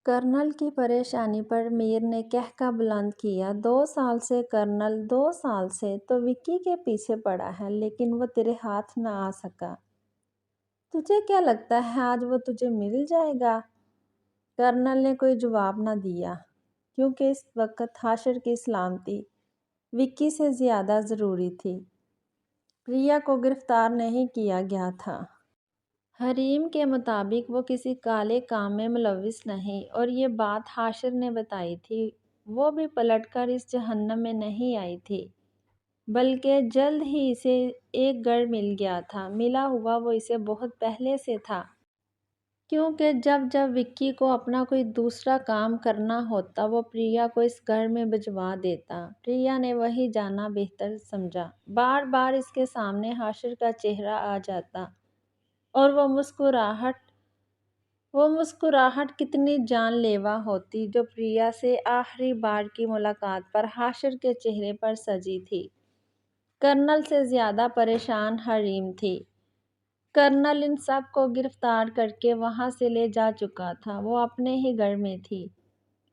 Colonel کی پریشانی پر میر نے کہکہ بلند کیا، 2 سال سے کرنل، 2 سال سے تو وکی کے پیچھے پڑا ہے لیکن وہ تیرے ہاتھ نہ آ سکا۔ تجھے کیا لگتا ہے آج وہ تجھے مل جائے گا؟ کرنل نے کوئی جواب نہ دیا کیونکہ اس وقت حاشر کی سلامتی وکی سے زیادہ ضروری تھی۔ پریا کو گرفتار نہیں کیا گیا تھا۔ حریم کے مطابق وہ کسی کالے کام میں ملوث نہیں، اور یہ بات حاشر نے بتائی تھی۔ وہ بھی پلٹ کر اس جہنم میں نہیں آئی تھی، بلکہ جلد ہی اسے ایک گڑھ مل گیا تھا۔ ملا ہوا وہ اسے بہت پہلے سے تھا، کیونکہ جب جب وکی کو اپنا کوئی دوسرا کام کرنا ہوتا وہ پریا کو اس گھر میں بھجوا دیتا۔ پریا نے وہی جانا بہتر سمجھا۔ بار بار اس کے سامنے حاشر کا چہرہ آ جاتا اور وہ مسکراہٹ کتنی جان لیوا ہوتی جو پریا سے آخری بار کی ملاقات پر حاشر کے چہرے پر سجی تھی۔ کرنل سے زیادہ پریشان حریم تھی۔ کرنل ان سب کو گرفتار کر کے وہاں سے لے جا چکا تھا۔ وہ اپنے ہی گھر میں تھی،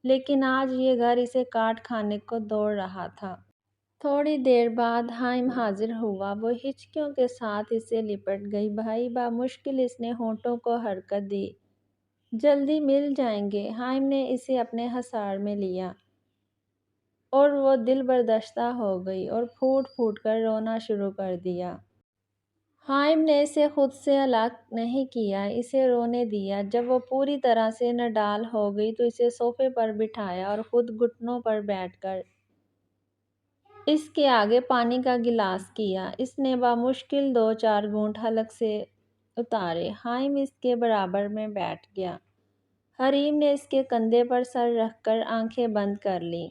لیکن آج یہ گھر اسے کاٹ کھانے کو دوڑ رہا تھا۔ تھوڑی دیر بعد حائم حاضر ہوا۔ وہ ہچکیوں کے ساتھ اس سے لپٹ گئی۔ بھائی، بامشکل اس نے ہونٹوں کو حرکت دی۔ جلدی مل جائیں گے۔ حائم نے اسے اپنے حصار میں لیا اور وہ دل برداشتہ ہو گئی اور پھوٹ پھوٹ کر رونا شروع کر دیا۔ حائم نے اسے خود سے الگ نہیں کیا، اسے رونے دیا۔ جب وہ پوری طرح سے نڈال ہو گئی تو اسے صوفے پر بٹھایا اور خود گھٹنوں پر بیٹھ کر اس کے آگے پانی کا گلاس کیا۔ اس نے بامشکل 2-4 گھونٹ حلق سے اتارے۔ حائم اس کے برابر میں بیٹھ گیا۔ حریم نے اس کے کندھے پر سر رکھ کر آنکھیں بند کر لیں۔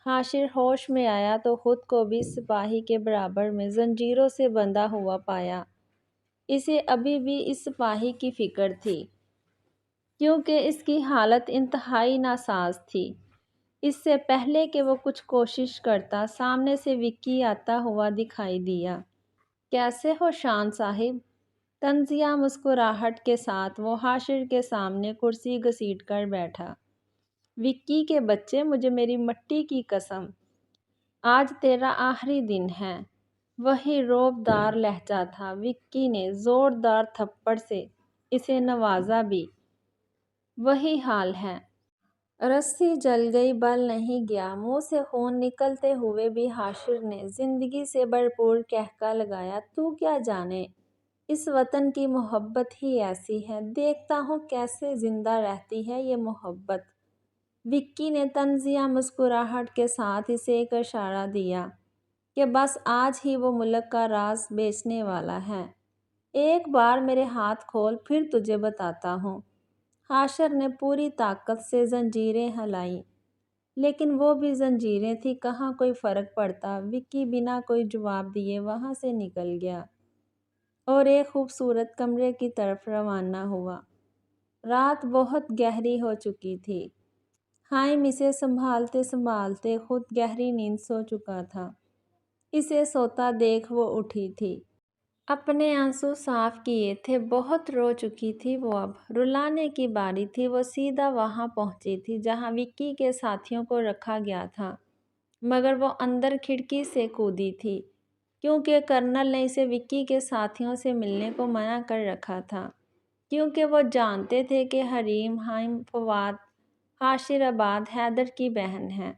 حاشر ہوش میں آیا تو خود کو بھی سپاہی کے برابر میں زنجیروں سے بندھا ہوا پایا۔ اسے ابھی بھی اس سپاہی کی فکر تھی، کیونکہ اس کی حالت انتہائی ناساز تھی۔ اس سے پہلے کہ وہ کچھ کوشش کرتا، سامنے سے وکی آتا ہوا دکھائی دیا۔ کیسے ہو شان صاحب؟ طنزیہ مسکراہٹ کے ساتھ وہ حاشر کے سامنے کرسی گھسیٹ کر بیٹھا۔ وکی کے بچے، مجھے میری مٹی کی قسم، آج تیرا آخری دن ہے۔ وہی رعب دار لہجہ تھا۔ وکی نے زوردار تھپڑ سے اسے نوازا بھی۔ وہی حال ہے۔ رسی جل گئی، بل نہیں گیا۔ منہ سے خون نکلتے ہوئے بھی حاشر نے زندگی سے بھرپور قہقہ لگایا۔ تو کیا جانے، اس وطن کی محبت ہی ایسی ہے، دیکھتا ہوں کیسے زندہ رہتی ہے یہ محبت۔ وکی نے طنزیہ مسکراہٹ کے ساتھ اسے ایک اشارہ دیا کہ بس آج ہی وہ ملک کا راز بیچنے والا ہے۔ ایک بار میرے ہاتھ کھول، پھر تجھے بتاتا ہوں۔ حاشر نے پوری طاقت سے زنجیریں ہلائیں، لیکن وہ بھی زنجیریں تھیں، کہاں کوئی فرق پڑتا۔ وکی بنا کوئی جواب دیے وہاں سے نکل گیا اور ایک خوبصورت کمرے کی طرف روانہ ہوا۔ رات بہت گہری ہو چکی تھی۔ حائم اسے سنبھالتے سنبھالتے خود گہری نیند سو چکا تھا۔ اسے سوتا دیکھ وہ اٹھی تھی۔ اپنے آنسو صاف کیے تھے، بہت رو چکی تھی وہ، اب رلانے کی باری تھی۔ وہ سیدھا وہاں پہنچی تھی جہاں وکی کے ساتھیوں کو رکھا گیا تھا، مگر وہ اندر کھڑکی سے کودی تھی کیونکہ کرنل نے اسے وکی کے ساتھیوں سے ملنے کو منع کر رکھا تھا، کیونکہ وہ جانتے تھے کہ حریم، حائم، فواد، حاشر آباد حیدر کی بہن ہے۔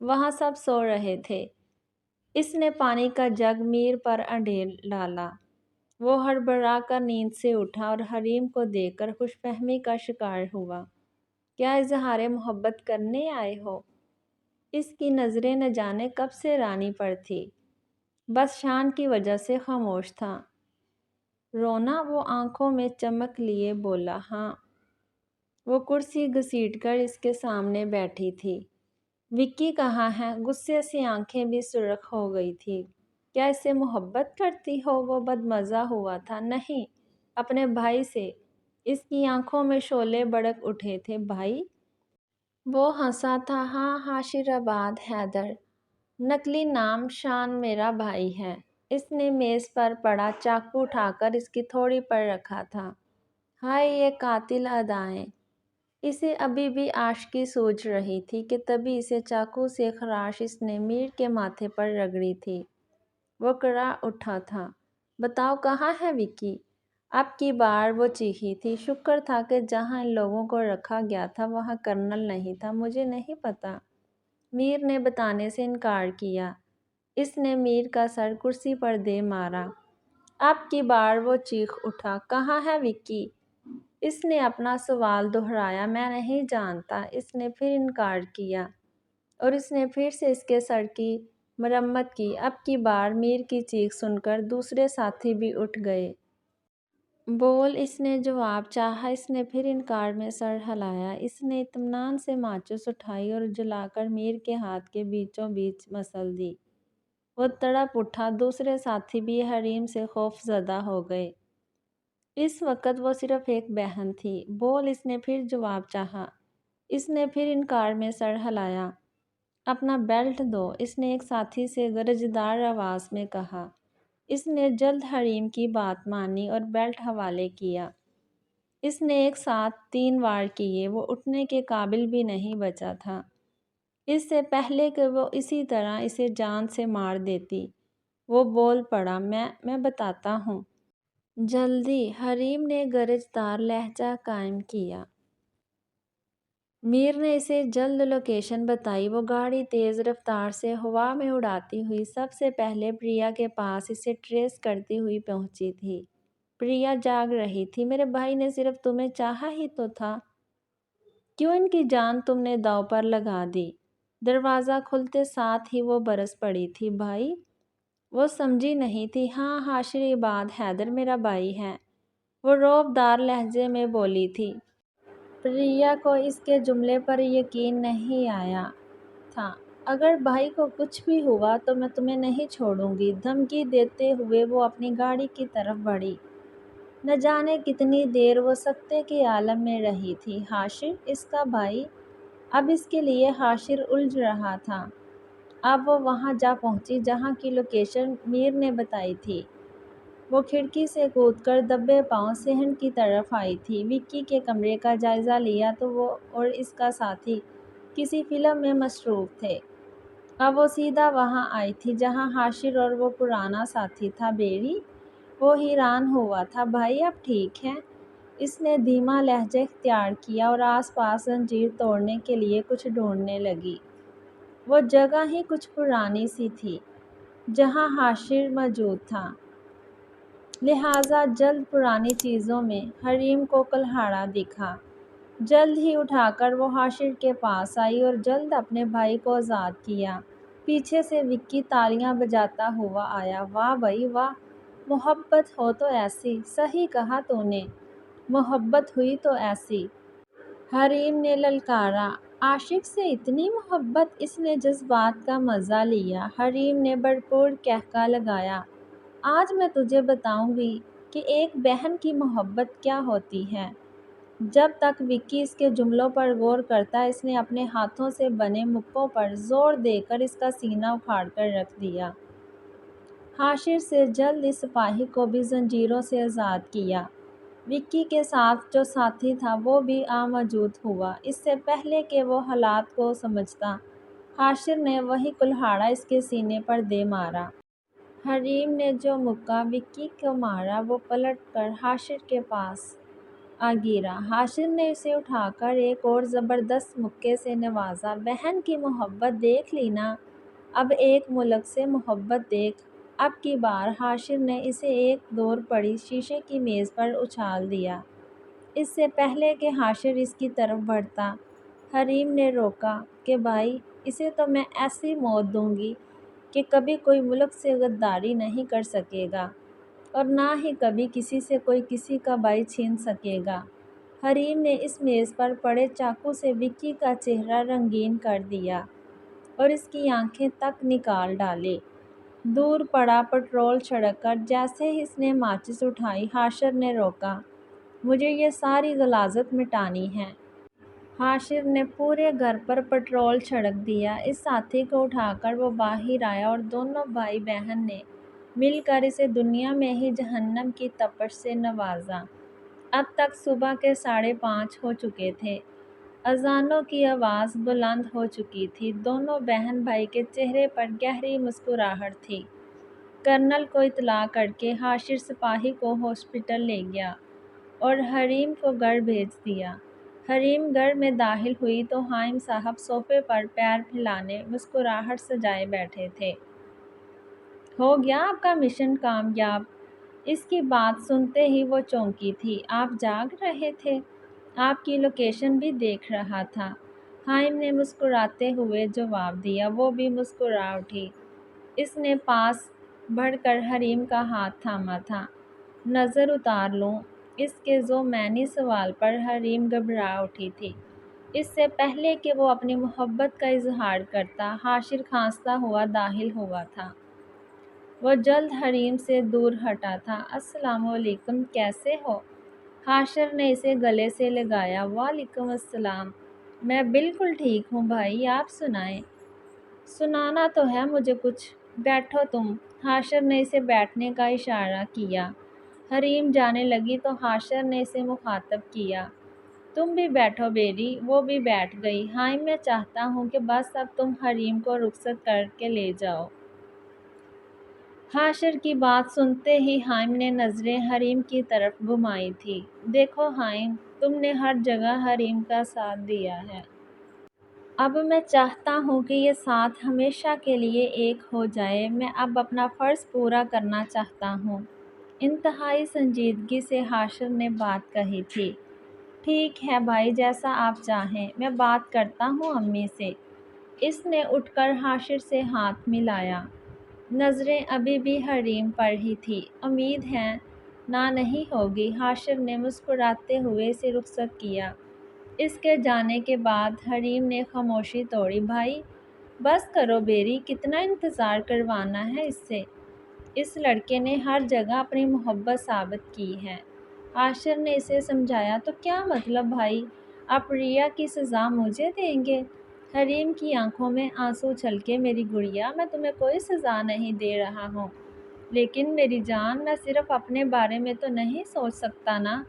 وہاں سب سو رہے تھے۔ اس نے پانی کا جگ میر پر انڈیل ڈالا۔ وہ ہڑبڑا کر نیند سے اٹھا اور حریم کو دیکھ کر خوش فہمی کا شکار ہوا۔ کیا اظہار محبت کرنے آئے ہو؟ اس کی نظریں نہ جانے کب سے رانی پر تھی، بس شان کی وجہ سے خاموش تھا۔ رونا؟ وہ آنکھوں میں چمک لیے بولا۔ ہاں۔ وہ کرسی گھسیٹ کر اس کے سامنے بیٹھی تھی۔ وکی کہاں ہے؟ غصے سے آنکھیں بھی سرخ ہو گئی تھی۔ کیا اس سے محبت کرتی ہو؟ وہ بدمزہ ہوا تھا۔ نہیں، اپنے بھائی سے۔ اس کی آنکھوں میں شعلے بھڑک اٹھے تھے۔ بھائی؟ وہ ہنسا تھا۔ ہاں، حاشر آباد حیدر، نقلی نام، شان میرا بھائی ہے۔ اس نے میز پر پڑا چاقو اٹھا کر اس کی تھوڑی پر رکھا تھا۔ ہائے یہ قاتل ادائیں! اسے ابھی بھی عاشقی سوچ رہی تھی کہ تبھی اسے چاقو سے خراش اس نے میر کے ماتھے پر رگڑی تھی۔ وہ کڑا اٹھا تھا۔ بتاؤ کہاں ہے وکی؟ اب کی بار وہ چیخی تھی۔ شکر تھا کہ جہاں ان لوگوں کو رکھا گیا تھا وہاں کرنل نہیں تھا۔ مجھے نہیں پتا۔ میر نے بتانے سے انکار کیا۔ اس نے میر کا سر کرسی پر دے مارا۔ اب کی بار وہ چیخ اٹھا۔ کہاں ہے وکی؟ اس نے اپنا سوال دہرایا۔ میں نہیں جانتا۔ اس نے پھر انکار کیا اور اس نے پھر سے اس کے سر کی مرمت کی۔ اب کی بار میر کی چیخ سن کر دوسرے ساتھی بھی اٹھ گئے۔ بول، اس نے جواب چاہا۔ اس نے پھر انکار میں سر ہلایا۔ اس نے اطمینان سے ماچس اٹھائی اور جلا کر میر کے ہاتھ کے بیچوں بیچ مسل دی۔ وہ تڑپ اٹھا۔ دوسرے ساتھی بھی حریم سے خوف زدہ ہو گئے۔ اس وقت وہ صرف ایک بہن تھی۔ بول، اس نے پھر جواب چاہا۔ اس نے پھر انکار میں سر ہلایا۔ اپنا بیلٹ دو، اس نے ایک ساتھی سے گرجدار آواز میں کہا۔ اس نے جلد حریم کی بات مانی اور بیلٹ حوالے کیا۔ اس نے ایک ساتھ 3 وار کیے۔ وہ اٹھنے کے قابل بھی نہیں بچا تھا۔ اس سے پہلے کہ وہ اسی طرح اسے جان سے مار دیتی، وہ بول پڑا۔ میں بتاتا ہوں۔ جلدی، حریم نے گرجدار لہجہ قائم کیا۔ میر نے اسے جلد لوکیشن بتائی۔ وہ گاڑی تیز رفتار سے ہوا میں اڑاتی ہوئی سب سے پہلے پریا کے پاس اسے ٹریس کرتی ہوئی پہنچی تھی۔ پریا جاگ رہی تھی۔ میرے بھائی نے صرف تمہیں چاہا ہی تو تھا۔ کیوں ان کی جان تم نے داؤ پر لگا دی؟ دروازہ کھلتے ساتھ ہی وہ برس پڑی تھی۔ بھائی؟ وہ سمجھی نہیں تھی۔ ہاں، حاشر عباد حیدر میرا بھائی ہے، وہ رعب دار لہجے میں بولی تھی۔ پریا کو اس کے جملے پر یقین نہیں آیا تھا۔ اگر بھائی کو کچھ بھی ہوا تو میں تمہیں نہیں چھوڑوں گی، دھمکی دیتے ہوئے وہ اپنی گاڑی کی طرف بڑھی۔ نہ جانے کتنی دیر وہ سکتے کے عالم میں رہی تھی۔ حاشر، اس کا بھائی؟ اب اس کے لیے حاشر الجھ رہا تھا۔ اب وہ وہاں جا پہنچی جہاں کی لوکیشن میر نے بتائی تھی۔ وہ کھڑکی سے کود کر دبے پاؤں صحن کی طرف آئی تھی۔ وکی کے کمرے کا جائزہ لیا تو وہ اور اس کا ساتھی کسی فلم میں مصروف تھے۔ اب وہ سیدھا وہاں آئی تھی جہاں حاشر اور وہ پرانا ساتھی تھا۔ بیری؟ وہ حیران ہوا تھا۔ بھائی اب ٹھیک ہے؟ اس نے دھیما لہجہ اختیار کیا اور آس پاس زنجیر توڑنے کے لیے کچھ ڈھونڈنے لگی۔ وہ جگہ ہی کچھ پرانی سی تھی جہاں حاشر موجود تھا، لہٰذا جلد پرانی چیزوں میں حریم کو کلہاڑا دکھا۔ جلد ہی اٹھا کر وہ حاشر کے پاس آئی اور جلد اپنے بھائی کو آزاد کیا۔ پیچھے سے وکی تالیاں بجاتا ہوا آیا۔ واہ بھائی واہ، محبت ہو تو ایسی۔ صحیح کہا تو نے، محبت ہوئی تو ایسی۔ حریم نے للکارا۔ عاشق سے اتنی محبت؟ اس نے جذبات کا مزہ لیا۔ حریم نے بھرپور قہقہ لگایا۔ آج میں تجھے بتاؤں گی کہ ایک بہن کی محبت کیا ہوتی ہے۔ جب تک وکی اس کے جملوں پر غور کرتا، اس نے اپنے ہاتھوں سے بنے مکوں پر زور دے کر اس کا سینہ اکھاڑ کر رکھ دیا۔ حاشر سے جلد اس سپاہی کو بھی زنجیروں سے آزاد کیا۔ وکی کے ساتھ جو ساتھی تھا وہ بھی موجود ہوا۔ اس سے پہلے کہ وہ حالات کو سمجھتا، حاشر نے وہی کلہاڑا اس کے سینے پر دے مارا۔ حریم نے جو مکہ وکی کو مارا وہ پلٹ کر حاشر کے پاس آ گرا۔ حاشر نے اسے اٹھا کر ایک اور زبردست مکے سے نوازا۔ بہن کی محبت دیکھ لی نا، اب ایک ملک سے محبت دیکھ۔ اب کی بار حاشر نے اسے ایک دور پڑی شیشے کی میز پر اچھال دیا۔ اس سے پہلے کہ حاشر اس کی طرف بڑھتا، حریم نے روکا کہ بھائی، اسے تو میں ایسی موت دوں گی کہ کبھی کوئی ملک سے غداری نہیں کر سکے گا اور نہ ہی کبھی کسی سے کوئی کسی کا بھائی چھین سکے گا۔ حریم نے اس میز پر پڑے چاقو سے وکی کا چہرہ رنگین کر دیا اور اس کی آنکھیں تک نکال ڈالے۔ دور پڑا پٹرول چھڑک کر جیسے ہی اس نے ماچس اٹھائی، حاشر نے روکا۔ مجھے یہ ساری غلاظت مٹانی ہے۔ حاشر نے پورے گھر پر پٹرول چھڑک دیا۔ اس ساتھی کو اٹھا کر وہ باہر آیا اور دونوں بھائی بہن نے مل کر اسے دنیا میں ہی جہنم کی تپش سے نوازا۔ اب تک صبح کے 5:30 ہو چکے تھے۔ اذانوں کی آواز بلند ہو چکی تھی۔ دونوں بہن بھائی کے چہرے پر گہری مسکراہٹ تھی۔ کرنل کو اطلاع کرکے حاشر سپاہی کو ہاسپٹل لے گیا اور حریم کو گھر بھیج دیا۔ حریم گھر میں داخل ہوئی تو حائم صاحب صوفے پر پیر پھیلانے مسکراہٹ سجائے بیٹھے تھے۔ ہو گیا آپ کا مشن کامیاب؟ اس کی بات سنتے ہی وہ چونکی تھی۔ آپ جاگ رہے تھے؟ آپ کی لوکیشن بھی دیکھ رہا تھا، حائم نے مسکراتے ہوئے جواب دیا۔ وہ بھی مسکرا اٹھی۔ اس نے پاس بڑھ کر حریم کا ہاتھ تھاما تھا۔ نظر اتار لوں؟ اس کے ذومعنی سوال پر حریم گھبرا اٹھی تھی۔ اس سے پہلے کہ وہ اپنی محبت کا اظہار کرتا، حاشر کھانستا ہوا داخل ہوا تھا۔ وہ جلد حریم سے دور ہٹا تھا۔ السلام علیکم، کیسے ہو؟ حاشر نے اسے گلے سے لگایا۔ وعلیکم السلام، میں بالکل ٹھیک ہوں بھائی، آپ سنائیں؟ سنانا تو ہے مجھے کچھ، بیٹھو تم۔ حاشر نے اسے بیٹھنے کا اشارہ کیا۔ حریم جانے لگی تو حاشر نے اسے مخاطب کیا۔ تم بھی بیٹھو بیری۔ وہ بھی بیٹھ گئی۔ حائم، میں چاہتا ہوں کہ بس اب تم حریم کو رخصت کر کے لے جاؤ۔ حاشر کی بات سنتے ہی حائم نے نظریں حریم کی طرف گھمائی تھی۔ دیکھو حائم، تم نے ہر جگہ حریم کا ساتھ دیا ہے۔ اب میں چاہتا ہوں کہ یہ ساتھ ہمیشہ کے لیے ایک ہو جائے۔ میں اب اپنا فرض پورا کرنا چاہتا ہوں۔ انتہائی سنجیدگی سے حاشر نے بات کہی تھی۔ ٹھیک ہے بھائی، جیسا آپ چاہیں، میں بات کرتا ہوں امی سے۔ اس نے اٹھ کر حاشر سے ہاتھ ملایا۔ نظریں ابھی بھی حریم پر ہی تھیں۔ امید ہے نہ نہیں ہوگی؟ حاشر نے مسکراتے ہوئے اسے رخصت کیا۔ اس کے جانے کے بعد حریم نے خاموشی توڑی۔ بھائی بس کرو بیری، کتنا انتظار کروانا ہے اس سے؟ اس لڑکے نے ہر جگہ اپنی محبت ثابت کی ہے۔ حاشر نے اسے سمجھایا۔ تو کیا مطلب بھائی، آپ ریا کی سزا مجھے دیں گے؟ حریم کی آنکھوں میں آنسو چھلکے۔ میری گڑیا، میں تمہیں کوئی سزا نہیں دے رہا ہوں، لیکن میری جان، میں صرف اپنے بارے میں تو نہیں سوچ سکتا نا۔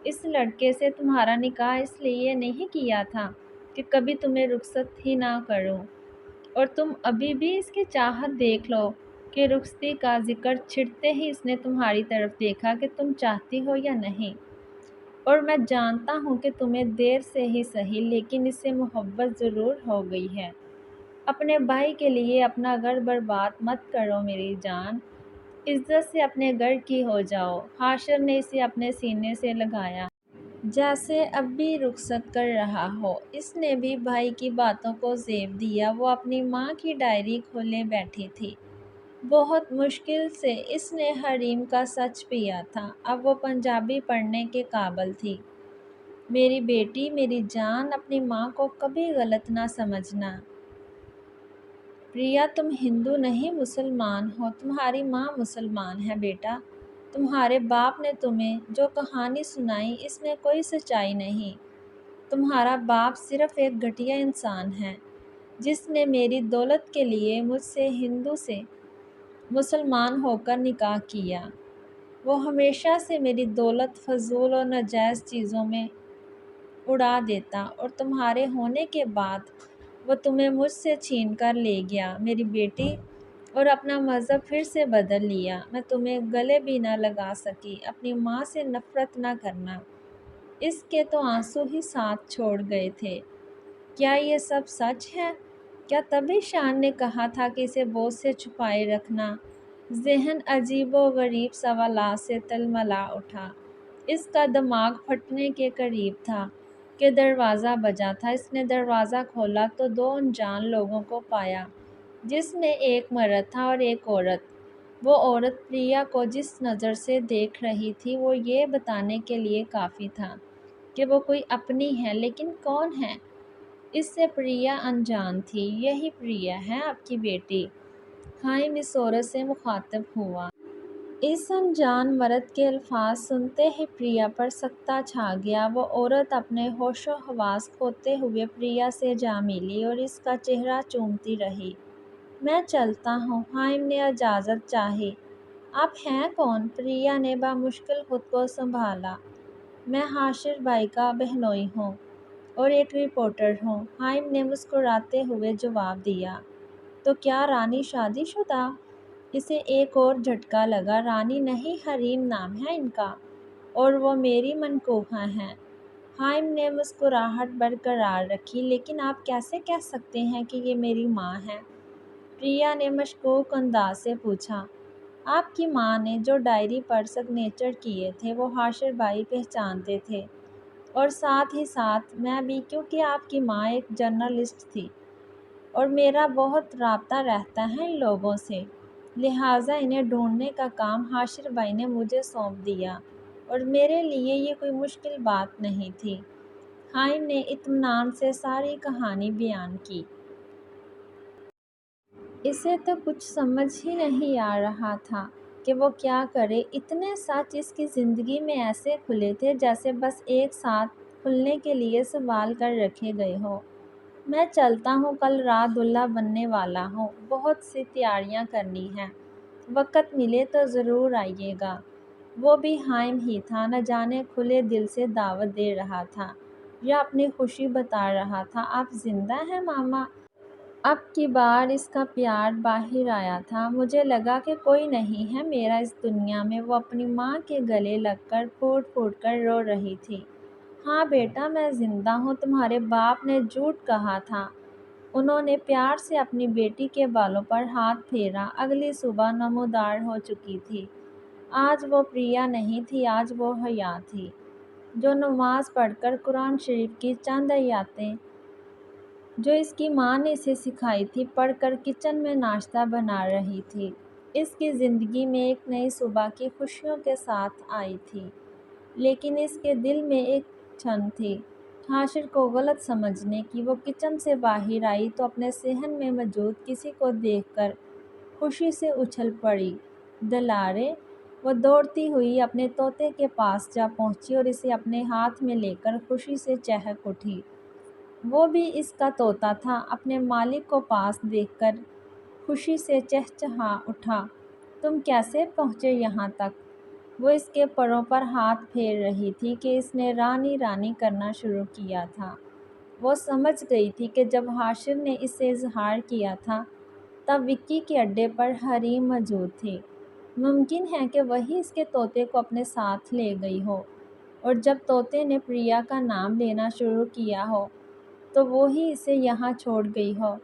اس لڑکے سے تمہارا نکاح اس لیے نہیں کیا تھا کہ کبھی تمہیں رخصت ہی نہ کروں، اور تم ابھی بھی اس کی چاہت دیکھ لو کہ رخصتی کا ذکر چھڑتے ہی اس نے تمہاری طرف دیکھا کہ تم چاہتی ہو یا نہیں۔ اور میں جانتا ہوں کہ تمہیں دیر سے ہی صحیح، لیکن اس سے محبت ضرور ہو گئی ہے۔ اپنے بھائی کے لیے اپنا گھر برباد مت کرو میری جان، عزت سے اپنے گھر کی ہو جاؤ۔ حاشر نے اسے اپنے سینے سے لگایا، جیسے اب بھی رخصت کر رہا ہو۔ اس نے بھی بھائی کی باتوں کو زیب دیا۔ وہ اپنی ماں کی ڈائری کھولے بیٹھی تھی۔ بہت مشکل سے اس نے حریم کا سچ پیا تھا۔ اب وہ پنجابی پڑھنے کے قابل تھی۔ میری بیٹی، میری جان، اپنی ماں کو کبھی غلط نہ سمجھنا۔ پریا، تم ہندو نہیں مسلمان ہو، تمہاری ماں مسلمان ہے بیٹا۔ تمہارے باپ نے تمہیں جو کہانی سنائی اس میں کوئی سچائی نہیں۔ تمہارا باپ صرف ایک گھٹیا انسان ہے جس نے میری دولت کے لیے مجھ سے ہندو سے مسلمان ہو کر نکاح کیا۔ وہ ہمیشہ سے میری دولت فضول اور ناجائز چیزوں میں اڑا دیتا، اور تمہارے ہونے کے بعد وہ تمہیں مجھ سے چھین کر لے گیا میری بیٹی، اور اپنا مذہب پھر سے بدل لیا۔ میں تمہیں گلے بھی نہ لگا سکی۔ اپنی ماں سے نفرت نہ کرنا۔ اس کے تو آنسو ہی ساتھ چھوڑ گئے تھے۔ کیا یہ سب سچ ہے؟ کیا تبھی شان نے کہا تھا کہ اسے بوجھ سے چھپائے رکھنا؟ ذہن عجیب و غریب سوالات سے تلملا اٹھا۔ اس کا دماغ پھٹنے کے قریب تھا کہ دروازہ بجا تھا۔ اس نے دروازہ کھولا تو دو انجان لوگوں کو پایا، جس میں ایک مرد تھا اور ایک عورت۔ وہ عورت پریا کو جس نظر سے دیکھ رہی تھی وہ یہ بتانے کے لیے کافی تھا کہ وہ کوئی اپنی ہے، لیکن کون ہے؟ اس سے پریا انجان تھی۔ یہی پریا ہے آپ کی بیٹی؟ حائم اس عورت سے مخاطب ہوا۔ اس انجان مرد کے الفاظ سنتے ہی پریا پر سکتہ چھا گیا۔ وہ عورت اپنے ہوش و حواس کھوتے ہوئے پریا سے جا ملی اور اس کا چہرہ چومتی رہی۔ میں چلتا ہوں، حائم نے اجازت چاہی۔ آپ ہیں کون؟ پریا نے بامشکل خود کو سنبھالا۔ میں حاشر بھائی کا بہنوئی ہوں، اور ایک رپورٹر ہوں، ہائم نے مسکراتے ہوئے جواب دیا۔ تو کیا رانی شادی شدہ؟ اسے ایک اور جھٹکا لگا۔ رانی نہیں، حریم نام ہے ان کا، اور وہ میری منکوحہ ہیں۔ ہائم نے مسکراہٹ برقرار رکھی۔ لیکن آپ کیسے کہہ سکتے ہیں کہ یہ میری ماں ہے؟ پریا نے مشکوک انداز سے پوچھا۔ آپ کی ماں نے جو ڈائری پر سگنیچر کیے تھے وہ حاشر بھائی پہچانتے تھے، اور ساتھ ہی ساتھ میں بھی، کیونکہ آپ کی ماں ایک جرنلسٹ تھی اور میرا بہت رابطہ رہتا ہے ان لوگوں سے، لہٰذا انہیں ڈھونڈنے کا کام حاشر بھائی نے مجھے سونپ دیا، اور میرے لیے یہ کوئی مشکل بات نہیں تھی۔ ہائم نے اطمینان سے ساری کہانی بیان کی۔ اسے تو کچھ سمجھ ہی نہیں آ رہا تھا کہ وہ کیا کرے۔ اتنے سچ اس کی زندگی میں ایسے کھلے تھے جیسے بس ایک ساتھ کھلنے کے لیے سنبھال کر رکھے گئے ہوں۔ میں چلتا ہوں، کل رات دلہا بننے والا ہوں، بہت سی تیاریاں کرنی ہیں، وقت ملے تو ضرور آئیے گا۔ وہ بھی ہائم ہی تھا، نہ جانے کھلے دل سے دعوت دے رہا تھا یا اپنی خوشی بتا رہا تھا۔ آپ زندہ ہیں ماما؟ اب کی بار اس کا پیار باہر آیا تھا۔ مجھے لگا کہ کوئی نہیں ہے میرا اس دنیا میں۔ وہ اپنی ماں کے گلے لگ کر پھوٹ پھوٹ کر رو رہی تھی۔ ہاں بیٹا، میں زندہ ہوں، تمہارے باپ نے جھوٹ کہا تھا۔ انہوں نے پیار سے اپنی بیٹی کے بالوں پر ہاتھ پھیرا۔ اگلی صبح نمودار ہو چکی تھی۔ آج وہ پریا نہیں تھی، آج وہ حیا تھی، جو نماز پڑھ کر قرآن شریف کی چند آیاتیں جو اس کی ماں نے اسے سکھائی تھی پڑھ کر کچن میں ناشتہ بنا رہی تھی۔ اس کی زندگی میں ایک نئی صبح کی خوشیوں کے ساتھ آئی تھی، لیکن اس کے دل میں ایک چھن تھی حاشر کو غلط سمجھنے کی۔ وہ کچن سے باہر آئی تو اپنے صحن میں موجود کسی کو دیکھ کر خوشی سے اچھل پڑی۔ دلارے! وہ دوڑتی ہوئی اپنے طوطے کے پاس جا پہنچی اور اسے اپنے ہاتھ میں لے کر خوشی سے چہک اٹھی۔ وہ بھی اس کا طوطا تھا۔ اپنے مالک کو پاس دیکھ کر خوشی سے چہچہا اٹھا۔ تم کیسے پہنچے یہاں تک؟ وہ اس کے پروں پر ہاتھ پھیر رہی تھی کہ اس نے رانی رانی کرنا شروع کیا تھا۔ وہ سمجھ گئی تھی کہ جب حاشر نے اسے اظہار کیا تھا تب وکی کے اڈے پر حریم موجود تھی۔ ممکن ہے کہ وہی اس کے طوطے کو اپنے ساتھ لے گئی ہو، اور جب طوطے نے پریا کا نام لینا شروع کیا ہو تو وہی اسے یہاں چھوڑ گئی ہو۔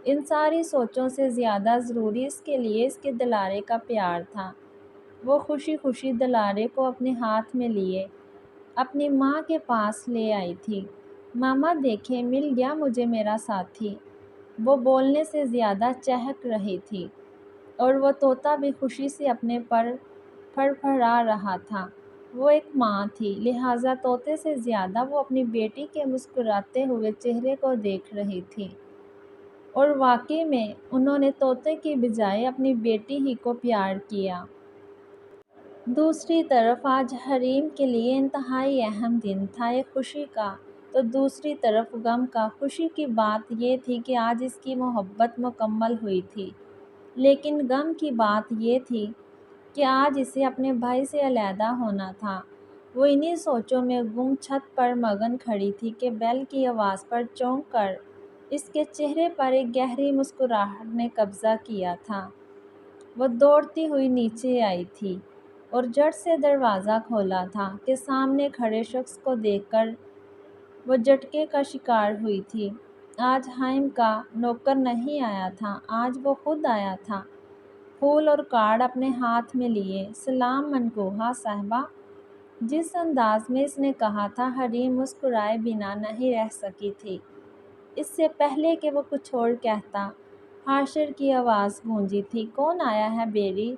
ان ساری سوچوں سے زیادہ ضروری اس کے لیے اس کے دلارے کا پیار تھا۔ وہ خوشی خوشی دلارے کو اپنے ہاتھ میں لیے اپنی ماں کے پاس لے آئی تھی۔ ماما دیکھیں، مل گیا مجھے میرا ساتھی۔ وہ بولنے سے زیادہ چہک رہی تھی، اور وہ طوطا بھی خوشی سے اپنے پر پھڑپھڑا رہا تھا۔ وہ ایک ماں تھی، لہٰذا طوطے سے زیادہ وہ اپنی بیٹی کے مسکراتے ہوئے چہرے کو دیکھ رہی تھی، اور واقعی میں انہوں نے طوطے کی بجائے اپنی بیٹی ہی کو پیار کیا۔ دوسری طرف آج حریم کے لیے انتہائی اہم دن تھا، ایک خوشی کا تو دوسری طرف غم کا۔ خوشی کی بات یہ تھی کہ آج اس کی محبت مکمل ہوئی تھی، لیکن غم کی بات یہ تھی کہ آج اسے اپنے بھائی سے علیحدہ ہونا تھا۔ وہ انہی سوچوں میں گم چھت پر مگن کھڑی تھی کہ بیل کی آواز پر چونک کر اس کے چہرے پر ایک گہری مسکراہٹ نے قبضہ کیا تھا۔ وہ دوڑتی ہوئی نیچے آئی تھی اور جھٹ سے دروازہ کھولا تھا کہ سامنے کھڑے شخص کو دیکھ کر وہ جھٹکے کا شکار ہوئی تھی۔ آج ہائم کا نوکر نہیں آیا تھا، آج وہ خود آیا تھا، پھول اور کارڈ اپنے ہاتھ میں لیے۔ سلام منکوحہ صاحبہ۔ جس انداز میں اس نے کہا تھا، حریم مسکرائے بنا نہیں رہ سکی تھی۔ اس سے پہلے کہ وہ کچھ اور کہتا، حاشر کی آواز گونجی تھی، کون آیا ہے بیری؟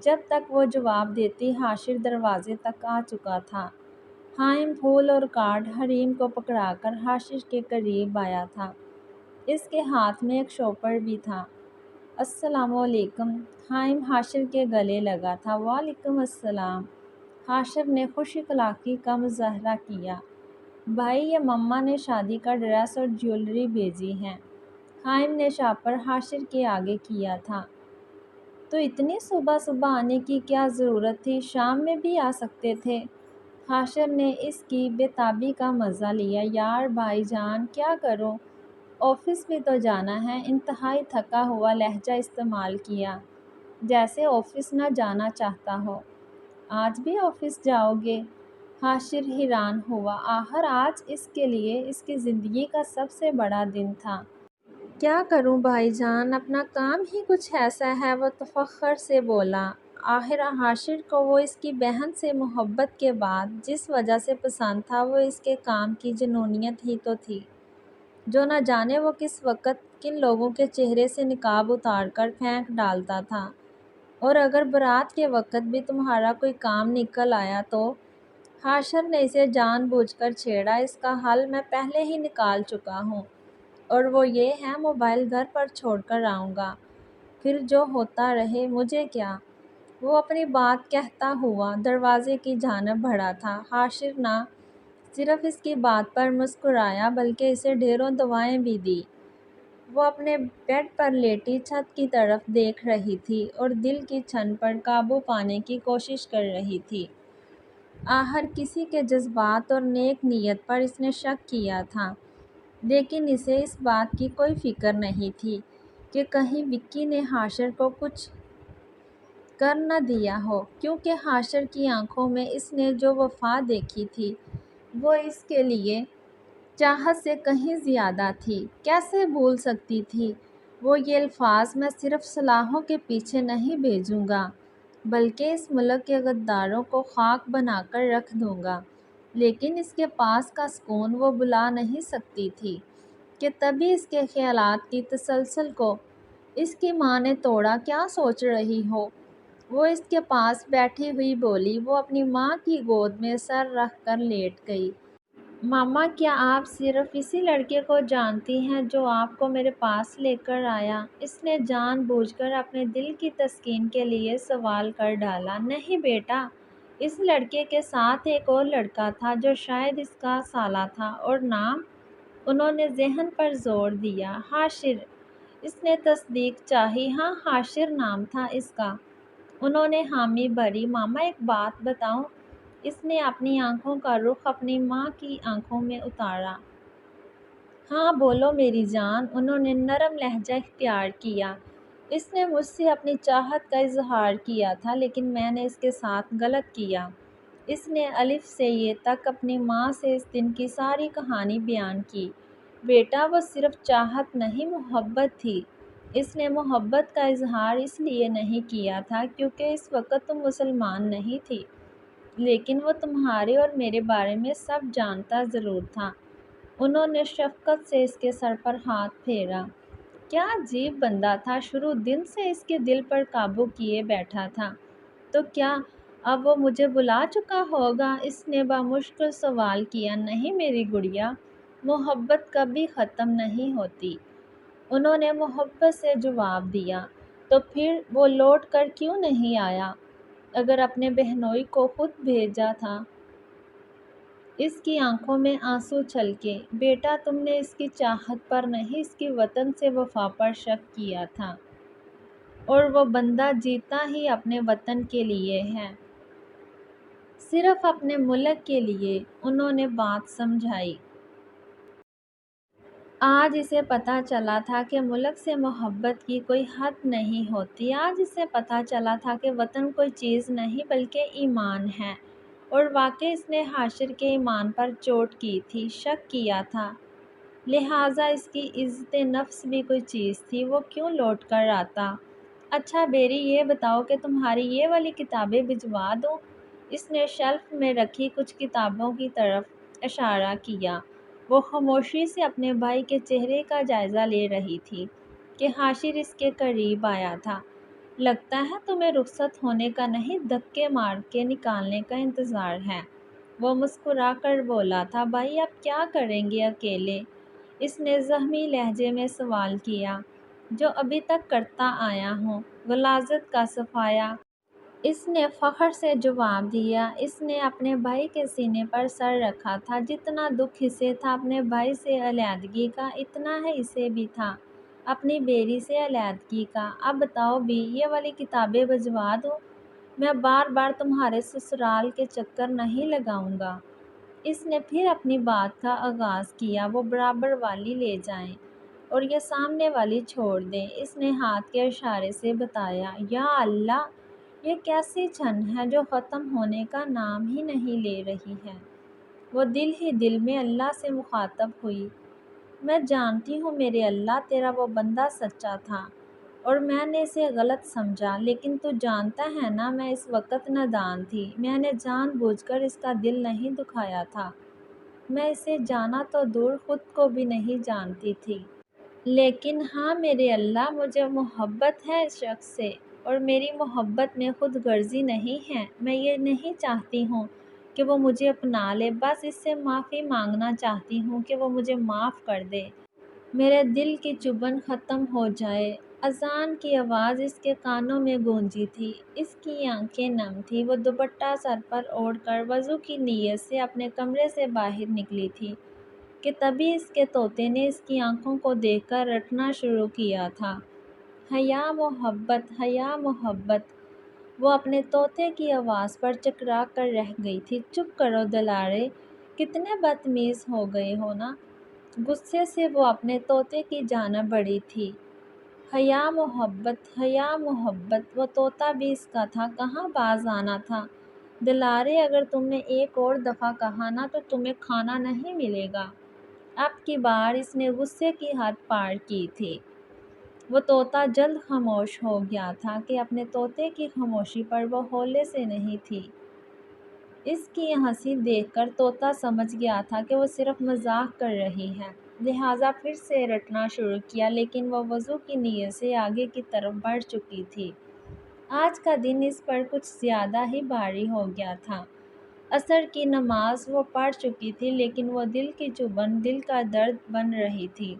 جب تک وہ جواب دیتی حاشر دروازے تک آ چکا تھا۔ ہائم پھول اور کارڈ حریم کو پکڑا کر حاشر کے قریب آیا تھا۔ اس کے ہاتھ میں ایک شوپر بھی تھا۔ السلام علیکم۔ ہائم حاشر کے گلے لگا تھا۔ وعلیکم السلام۔ حاشر نے خوش اخلاقی کا مظاہرہ کیا۔ بھائی، یہ مما نے شادی کا ڈریس اور جیولری بھیجی ہے۔ ہائم نے شاپر حاشر کے آگے کیا تھا۔ تو اتنی صبح صبح آنے کی کیا ضرورت تھی؟ شام میں بھی آ سکتے تھے۔ حاشر نے اس کی بے تابی کا مزہ لیا۔ یار بھائی جان کیا کروں، آفس بھی تو جانا ہے۔ انتہائی تھکا ہوا لہجہ استعمال کیا، جیسے آفس نہ جانا چاہتا ہو۔ آج بھی آفس جاؤ گے؟ حاشر حیران ہوا، آخر آج اس کے لیے اس کی زندگی کا سب سے بڑا دن تھا۔ کیا کروں بھائی جان، اپنا کام ہی کچھ ایسا ہے، وہ تفخر سے بولا۔ آخر حاشر کو وہ اس کی بہن سے محبت کے بعد جس وجہ سے پسند تھا وہ اس کے کام کی جنونیت ہی تو تھی، جو نہ جانے وہ کس وقت کن لوگوں کے چہرے سے نقاب اتار کر پھینک ڈالتا تھا۔ اور اگر برات کے وقت بھی تمہارا کوئی کام نکل آیا تو؟ حاشر نے اسے جان بوجھ کر چھیڑا، اس کا حل میں پہلے ہی نکال چکا ہوں، اور وہ یہ ہے موبائل گھر پر چھوڑ کر آؤں گا، پھر جو ہوتا رہے مجھے کیا۔ وہ اپنی بات کہتا ہوا دروازے کی جانب بڑھا تھا۔ حاشر نہ صرف اس کی بات پر مسکرایا بلکہ اسے ڈھیروں دعائیں بھی دی۔ وہ اپنے بیڈ پر لیٹی چھت کی طرف دیکھ رہی تھی اور دل کی چھن پر قابو پانے کی کوشش کر رہی تھی۔ آخر کسی کے جذبات اور نیک نیت پر اس نے شک کیا تھا، لیکن اسے اس بات کی کوئی فکر نہیں تھی کہ کہیں وکی نے حاشر کو کچھ کر نہ دیا ہو، کیونکہ حاشر کی آنکھوں میں اس نے جو وفا دیکھی تھی وہ اس کے لیے چاہت سے کہیں زیادہ تھی۔ کیسے بھول سکتی تھی وہ یہ الفاظ، میں صرف صلاحوں کے پیچھے نہیں بھیجوں گا بلکہ اس ملک کے غداروں کو خاک بنا کر رکھ دوں گا، لیکن اس کے پاس کا سکون وہ بلا نہیں سکتی تھی کہ تبھی اس کے خیالات کی تسلسل کو اس کی ماں نے توڑا۔ کیا سوچ رہی ہو؟ وہ اس کے پاس بیٹھی ہوئی بولی۔ وہ اپنی ماں کی گود میں سر رکھ کر لیٹ گئی۔ ماما کیا آپ صرف اسی لڑکے کو جانتی ہیں جو آپ کو میرے پاس لے کر آیا؟ اس نے جان بوجھ کر اپنے دل کی تسکین کے لیے سوال کر ڈالا۔ نہیں بیٹا، اس لڑکے کے ساتھ ایک اور لڑکا تھا جو شاید اس کا سالا تھا، اور نام؟ انہوں نے ذہن پر زور دیا۔ حاشر، اس نے تصدیق چاہی۔ ہاں حاشر نام تھا اس کا۔ انہوں نے حامی بھری۔ ماما ایک بات بتاؤں؟ اس نے اپنی آنکھوں کا رخ اپنی ماں کی آنکھوں میں اتارا۔ ہاں بولو میری جان، انہوں نے نرم لہجہ اختیار کیا۔ اس نے مجھ سے اپنی چاہت کا اظہار کیا تھا، لیکن میں نے اس کے ساتھ غلط کیا۔ اس نے الف سے یہ تک اپنی ماں سے اس دن کی ساری کہانی بیان کی۔ بیٹا وہ صرف چاہت نہیں، محبت تھی۔ اس نے محبت کا اظہار اس لیے نہیں کیا تھا کیونکہ اس وقت تم مسلمان نہیں تھی، لیکن وہ تمہارے اور میرے بارے میں سب جانتا ضرور تھا۔ انہوں نے شفقت سے اس کے سر پر ہاتھ پھیرا۔ کیا عجیب بندہ تھا، شروع دن سے اس کے دل پر قابو کیے بیٹھا تھا، تو کیا اب وہ مجھے بلا چکا ہوگا؟ اس نے بامشکل سوال کیا۔ نہیں میری گڑیا، محبت کبھی ختم نہیں ہوتی، انہوں نے محبت سے جواب دیا۔ تو پھر وہ لوٹ کر کیوں نہیں آیا؟ اگر اپنے بہنوئی کو خود بھیجا تھا۔ اس کی آنکھوں میں آنسو چھلکے۔ بیٹا تم نے اس کی چاہت پر نہیں، اس کی وطن سے وفا پر شک کیا تھا، اور وہ بندہ جیتا ہی اپنے وطن کے لیے ہے، صرف اپنے ملک کے لیے، انہوں نے بات سمجھائی۔ آج اسے پتہ چلا تھا کہ ملک سے محبت کی کوئی حد نہیں ہوتی۔ آج اسے پتہ چلا تھا کہ وطن کوئی چیز نہیں بلکہ ایمان ہے، اور واقعی اس نے حاشر کے ایمان پر چوٹ کی تھی، شک کیا تھا، لہٰذا اس کی عزت نفس بھی کوئی چیز تھی، وہ کیوں لوٹ کر آتا؟ اچھا بیری یہ بتاؤ کہ تمہاری یہ والی کتابیں بھجوا دوں؟ اس نے شیلف میں رکھی کچھ کتابوں کی طرف اشارہ کیا۔ وہ خاموشی سے اپنے بھائی کے چہرے کا جائزہ لے رہی تھی کہ حاشر اس کے قریب آیا تھا۔ لگتا ہے تمہیں رخصت ہونے کا نہیں، دھکے مار کے نکالنے کا انتظار ہے، وہ مسکرا کر بولا تھا۔ بھائی اب کیا کریں گے اکیلے؟ اس نے زخمی لہجے میں سوال کیا۔ جو ابھی تک کرتا آیا ہوں، غلاظت کا صفایا، اس نے فخر سے جواب دیا۔ اس نے اپنے بھائی کے سینے پر سر رکھا تھا۔ جتنا دکھ اسے تھا اپنے بھائی سے علیحدگی کا، اتنا ہے اسے بھی تھا اپنی بیری سے علیحدگی کا۔ اب بتاؤ بھی، یہ والی کتابیں بھجوا دوں؟ میں بار بار تمہارے سسرال کے چکر نہیں لگاؤں گا۔ اس نے پھر اپنی بات کا آغاز کیا، وہ برابر والی لے جائیں اور یہ سامنے والی چھوڑ دیں۔ اس نے ہاتھ کے اشارے سے بتایا، یا اللہ، یہ کیسی چھن ہے جو ختم ہونے کا نام ہی نہیں لے رہی ہے۔ وہ دل ہی دل میں اللہ سے مخاطب ہوئی، میں جانتی ہوں میرے اللہ، تیرا وہ بندہ سچا تھا اور میں نے اسے غلط سمجھا، لیکن تو جانتا ہے نا میں اس وقت نادان تھی، میں نے جان بوجھ کر اس کا دل نہیں دکھایا تھا، میں اسے جانا تو دور خود کو بھی نہیں جانتی تھی۔ لیکن ہاں میرے اللہ، مجھے محبت ہے اس شخص سے اور میری محبت میں خود غرضی نہیں ہے۔ میں یہ نہیں چاہتی ہوں کہ وہ مجھے اپنا لے، بس اس سے معافی مانگنا چاہتی ہوں کہ وہ مجھے معاف کر دے، میرے دل کی چبھن ختم ہو جائے۔ اذان کی آواز اس کے کانوں میں گونجی تھی، اس کی آنکھیں نم تھیں۔ وہ دوپٹہ سر پر اوڑھ کر وضو کی نیت سے اپنے کمرے سے باہر نکلی تھی کہ تبھی اس کے طوطے نے اس کی آنکھوں کو دیکھ کر رٹنا شروع کیا تھا، حیا محبت، حیا محبت۔ وہ اپنے طوطے کی آواز پر چکرا کر رہ گئی تھی۔ چپ کرو دلارے، کتنے بدتمیز ہو گئے ہو نا۔ غصے سے وہ اپنے طوطے کی جانب بڑھی تھی، حیا محبت، حیا محبت۔ وہ طوطا بھی اس کا تھا، کہاں باز آنا تھا۔ دلارے، اگر تم نے ایک اور دفعہ کہا نا تو تمہیں کھانا نہیں ملے گا۔ اب کی بار اس نے غصے کی حد پار کی تھی۔ وہ طوطا جلد خاموش ہو گیا تھا کہ اپنے طوطے کی خاموشی پر وہ ہولے سے نہیں تھی۔ اس کی ہنسی دیکھ کر طوطا سمجھ گیا تھا کہ وہ صرف مذاق کر رہی ہے، لہٰذا پھر سے رٹنا شروع کیا، لیکن وہ وضو کی نیت سے آگے کی طرف بڑھ چکی تھی۔ آج کا دن اس پر کچھ زیادہ ہی بھاری ہو گیا تھا۔ عصر کی نماز وہ پڑھ چکی تھی، لیکن وہ دل کی چبھن دل کا درد بن رہی تھی۔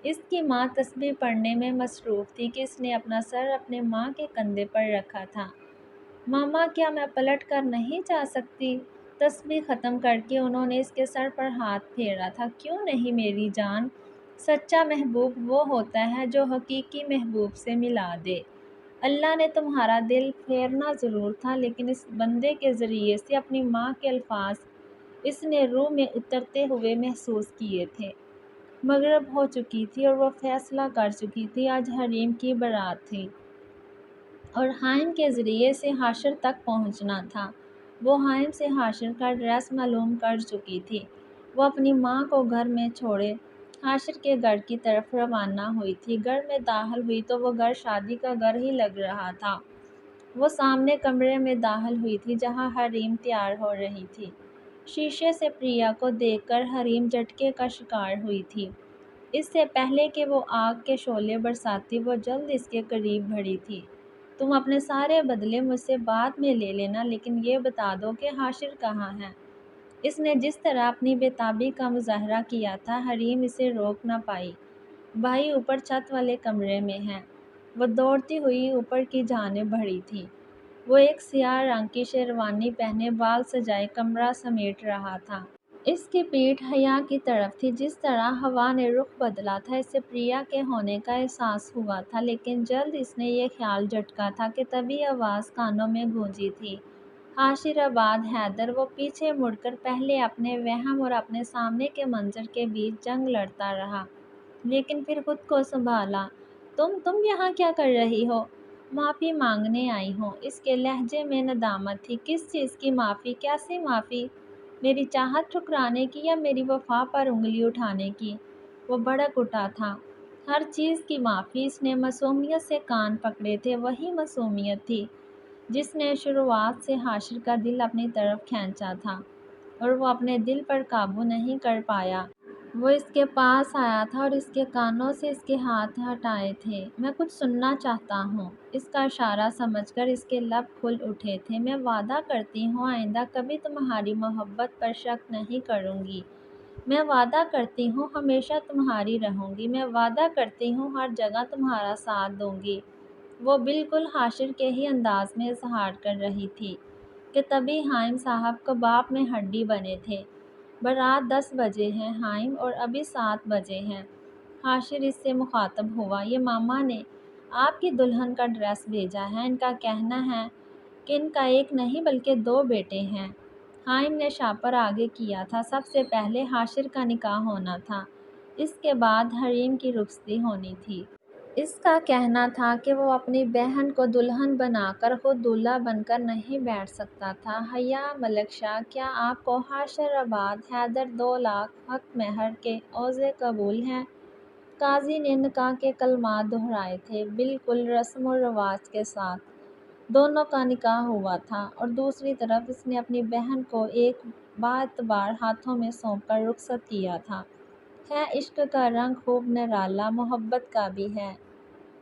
اس کی ماں تسبیح پڑھنے میں مصروف تھی کہ اس نے اپنا سر اپنے ماں کے کندھے پر رکھا تھا۔ ماما، کیا میں پلٹ کر نہیں جا سکتی؟ تسبیح ختم کر کے انہوں نے اس کے سر پر ہاتھ پھیرا تھا۔ کیوں نہیں میری جان، سچا محبوب وہ ہوتا ہے جو حقیقی محبوب سے ملا دے۔ اللہ نے تمہارا دل پھیرنا ضرور تھا، لیکن اس بندے کے ذریعے سے اپنی ماں کے الفاظ اس نے روح میں اترتے ہوئے محسوس کیے تھے۔ مغرب ہو چکی تھی اور وہ فیصلہ کر چکی تھی، آج حریم کی بارات تھی اور حائم کے ذریعے سے حاشر تک پہنچنا تھا۔ وہ حائم سے حاشر کا ایڈریس معلوم کر چکی تھی۔ وہ اپنی ماں کو گھر میں چھوڑے حاشر کے گھر کی طرف روانہ ہوئی تھی۔ گھر میں داخل ہوئی تو وہ گھر شادی کا گھر ہی لگ رہا تھا۔ وہ سامنے کمرے میں داخل ہوئی تھی جہاں حریم تیار ہو رہی تھی۔ شیشے سے پریا کو دیکھ کر حریم جھٹکے کا شکار ہوئی تھی۔ اس سے پہلے کہ وہ آگ کے شعلے برساتی، وہ جلد اس کے قریب بڑھی تھی۔ تم اپنے سارے بدلے مجھ سے بعد میں لے لینا، لیکن یہ بتا دو کہ حاشر کہاں ہے۔ اس نے جس طرح اپنی بے تابی کا مظاہرہ کیا تھا، حریم اسے روک نہ پائی۔ بھائی اوپر چھت والے کمرے میں ہے۔ وہ دوڑتی ہوئی اوپر کی جانب بڑھی تھی۔ وہ ایک سیاہ رنگ کی شیروانی پہنے، بال سجائے کمرہ سمیٹ رہا تھا۔ اس کی پیٹھ حیا کی طرف تھی۔ جس طرح ہوا نے رخ بدلا تھا، اس سے پریا کے ہونے کا احساس ہوا تھا، لیکن جلد اس نے یہ خیال جھٹکا تھا کہ تبھی آواز کانوں میں گونجی تھی، حاشر آباد حیدر۔ وہ پیچھے مڑ کر پہلے اپنے وہم اور اپنے سامنے کے منظر کے بیچ جنگ لڑتا رہا، لیکن پھر خود کو سنبھالا۔ تم یہاں کیا کر رہی ہو؟ معافی مانگنے آئی ہوں۔ اس کے لہجے میں ندامت تھی۔ کس چیز کی معافی؟ کیسی معافی؟ میری چاہت ٹھکرانے کی یا میری وفا پر انگلی اٹھانے کی؟ وہ بھڑک اٹھا تھا۔ ہر چیز کی معافی۔ اس نے معصومیت سے کان پکڑے تھے، وہی معصومیت تھی جس نے شروعات سے حاشر کا دل اپنی طرف کھینچا تھا، اور وہ اپنے دل پر قابو نہیں کر پایا۔ وہ اس کے پاس آیا تھا اور اس کے کانوں سے اس کے ہاتھ ہٹائے تھے۔ میں کچھ سننا چاہتا ہوں۔ اس کا اشارہ سمجھ کر اس کے لب کھل اٹھے تھے۔ میں وعدہ کرتی ہوں آئندہ کبھی تمہاری محبت پر شک نہیں کروں گی۔ میں وعدہ کرتی ہوں ہمیشہ تمہاری رہوں گی۔ میں وعدہ کرتی ہوں ہر جگہ تمہارا ساتھ دوں گی۔ وہ بالکل حاشر کے ہی انداز میں اظہار کر رہی تھی کہ تبھی حائم صاحب کباب میں ہڈی بنے تھے۔ برات 10 بجے ہے حائم، اور ابھی 7 بجے ہیں۔ حاشر اس سے مخاطب ہوا، یہ ماما نے آپ کی دلہن کا ڈریس بھیجا ہے، ان کا کہنا ہے کہ ان کا ایک نہیں بلکہ 2 بیٹے ہیں۔ حائم نے شاپر آگے کیا تھا، سب سے پہلے حاشر کا نکاح ہونا تھا، اس کے بعد حریم کی رخصتی ہونی تھی۔ اس کا کہنا تھا کہ وہ اپنی بہن کو دلہن بنا کر خود دولہا بن کر نہیں بیٹھ سکتا تھا۔ حیا ملک شاہ، کیا آپ کو حاشر آباد حیدر 2 لاکھ حق مہر کے عوضے قبول ہیں؟ قاضی نے نکاح کے کلمات دہرائے تھے، بالکل رسم و رواج کے ساتھ۔ دونوں کا نکاح ہوا تھا اور دوسری طرف اس نے اپنی بہن کو ایک باعتبار ہاتھوں میں سونپ کر رخصت کیا تھا۔ ہے عشق کا رنگ خوب نرالا، محبت کا بھی ہے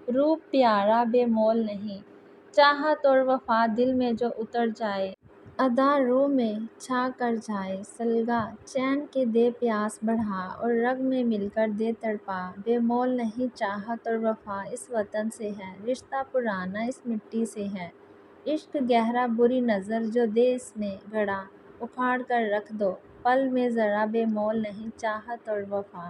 روپ پیارا، بے مول نہیں۔ چاہت اور وفا دل میں جو اتر جائے، ادا روح میں چھا کر جائے۔ سلگا چین کے دے پیاس بڑھا اور رگ میں مل کر دے تڑپا۔ بے مول نہیں چاہت اور وفا اس وطن سے ہے، رشتہ پرانا اس مٹی سے ہے۔ عشق گہرا بری نظر جو دے اس میں گڑا، اکھاڑ کر رکھ دو پل میں ذرا۔ بے مول نہیں چاہت اور وفا۔